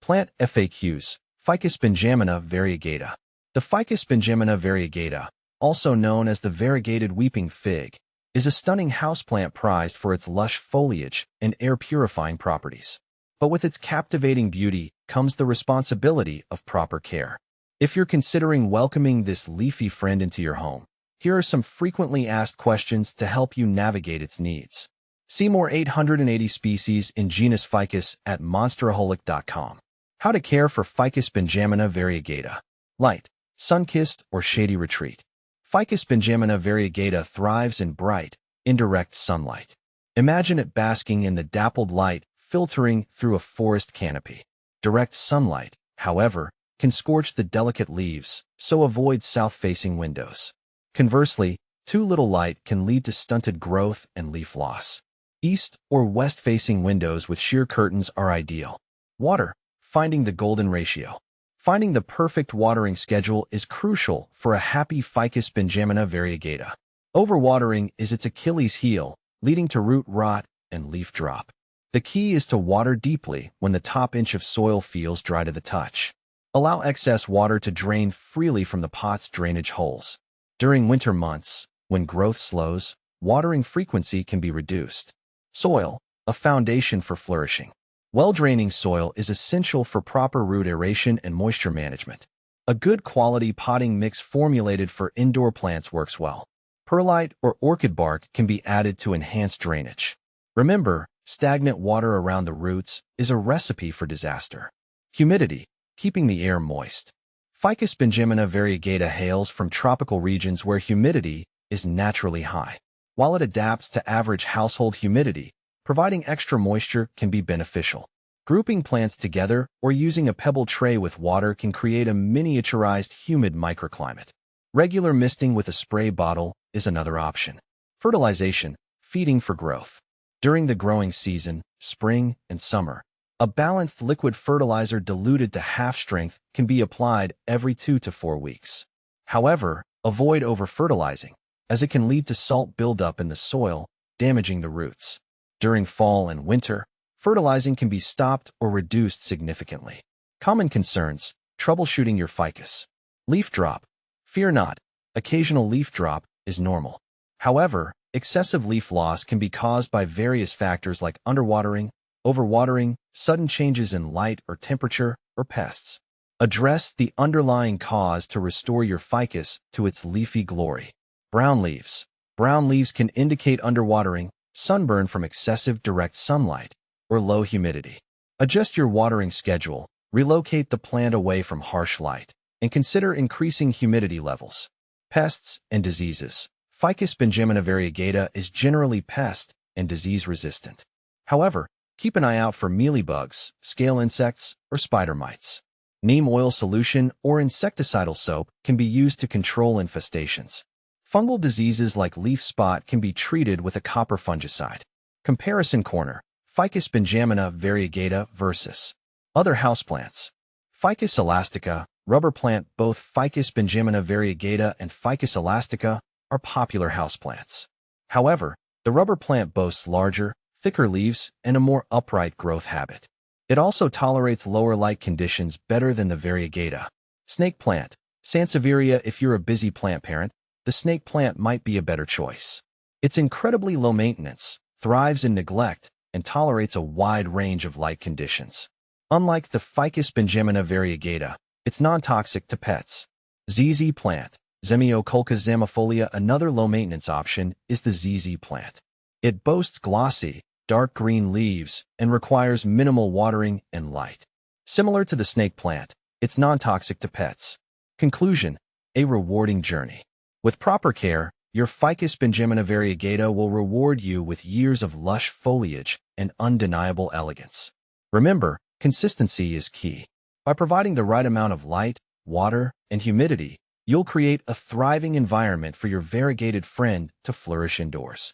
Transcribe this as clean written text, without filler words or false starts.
Plant FAQs. Ficus benjamina variegata. The Ficus benjamina variegata, also known as the variegated weeping fig, is a stunning houseplant prized for its lush foliage and air-purifying properties. But with its captivating beauty comes the responsibility of proper care. If you're considering welcoming this leafy friend into your home, here are some frequently asked questions to help you navigate its needs. See more 880 species in genus Ficus at monsteraholic.com. How to care for Ficus benjamina variegata. Light, sun-kissed, or shady retreat. Ficus benjamina variegata thrives in bright, indirect sunlight. Imagine it basking in the dappled light filtering through a forest canopy. Direct sunlight, however, can scorch the delicate leaves, so avoid south-facing windows. Conversely, too little light can lead to stunted growth and leaf loss. East or west-facing windows with sheer curtains are ideal. Water. Finding the golden ratio. Finding the perfect watering schedule is crucial for a happy Ficus benjamina variegata. Overwatering is its Achilles heel, leading to root rot and leaf drop. The key is to water deeply when the top inch of soil feels dry to the touch. Allow excess water to drain freely from the pot's drainage holes. During winter months, when growth slows, watering frequency can be reduced. Soil, a foundation for flourishing. Well-draining soil is essential for proper root aeration and moisture management. A good quality potting mix formulated for indoor plants works well. Perlite or orchid bark can be added to enhance drainage. Remember, stagnant water around the roots is a recipe for disaster. Humidity, keeping the air moist. Ficus benjamina variegata hails from tropical regions where humidity is naturally high. While it adapts to average household humidity, providing extra moisture can be beneficial. Grouping plants together or using a pebble tray with water can create a miniaturized humid microclimate. Regular misting with a spray bottle is another option. Fertilization, feeding for growth. During the growing season, spring and summer, a balanced liquid fertilizer diluted to half strength can be applied every 2 to 4 weeks. However, avoid over-fertilizing, as it can lead to salt buildup in the soil, damaging the roots. During fall and winter, fertilizing can be stopped or reduced significantly. Common concerns. Troubleshooting your ficus. Leaf drop. Fear not. Occasional leaf drop is normal. However, excessive leaf loss can be caused by various factors like underwatering, overwatering, sudden changes in light or temperature, or pests. Address the underlying cause to restore your ficus to its leafy glory. Brown leaves. Brown leaves can indicate underwatering, sunburn from excessive direct sunlight, or low humidity. Adjust your watering schedule, relocate the plant away from harsh light, and consider increasing humidity levels. Pests and diseases. Ficus benjamina variegata is generally pest and disease resistant. However, keep an eye out for mealybugs, scale insects, or spider mites. Neem oil solution or insecticidal soap can be used to control infestations. Fungal diseases like leaf spot can be treated with a copper fungicide. Comparison corner. Ficus benjamina variegata versus other houseplants. Ficus elastica, rubber plant. Both Ficus benjamina variegata and Ficus elastica are popular houseplants. However, the rubber plant boasts larger, thicker leaves and a more upright growth habit. It also tolerates lower light conditions better than the variegata. Snake plant. Sansevieria. If you're a busy plant parent, the snake plant might be a better choice. It's incredibly low maintenance, thrives in neglect, and tolerates a wide range of light conditions. Unlike the Ficus benjamina variegata, it's non-toxic to pets. ZZ plant. Zemioculca zamifolia. Another low-maintenance option is the ZZ plant. It boasts glossy, dark green leaves and requires minimal watering and light. Similar to the snake plant, it's non-toxic to pets. Conclusion: a rewarding journey. With proper care, your Ficus benjamina variegata will reward you with years of lush foliage and undeniable elegance. Remember, consistency is key. By providing the right amount of light, water, and humidity, you'll create a thriving environment for your variegated friend to flourish indoors.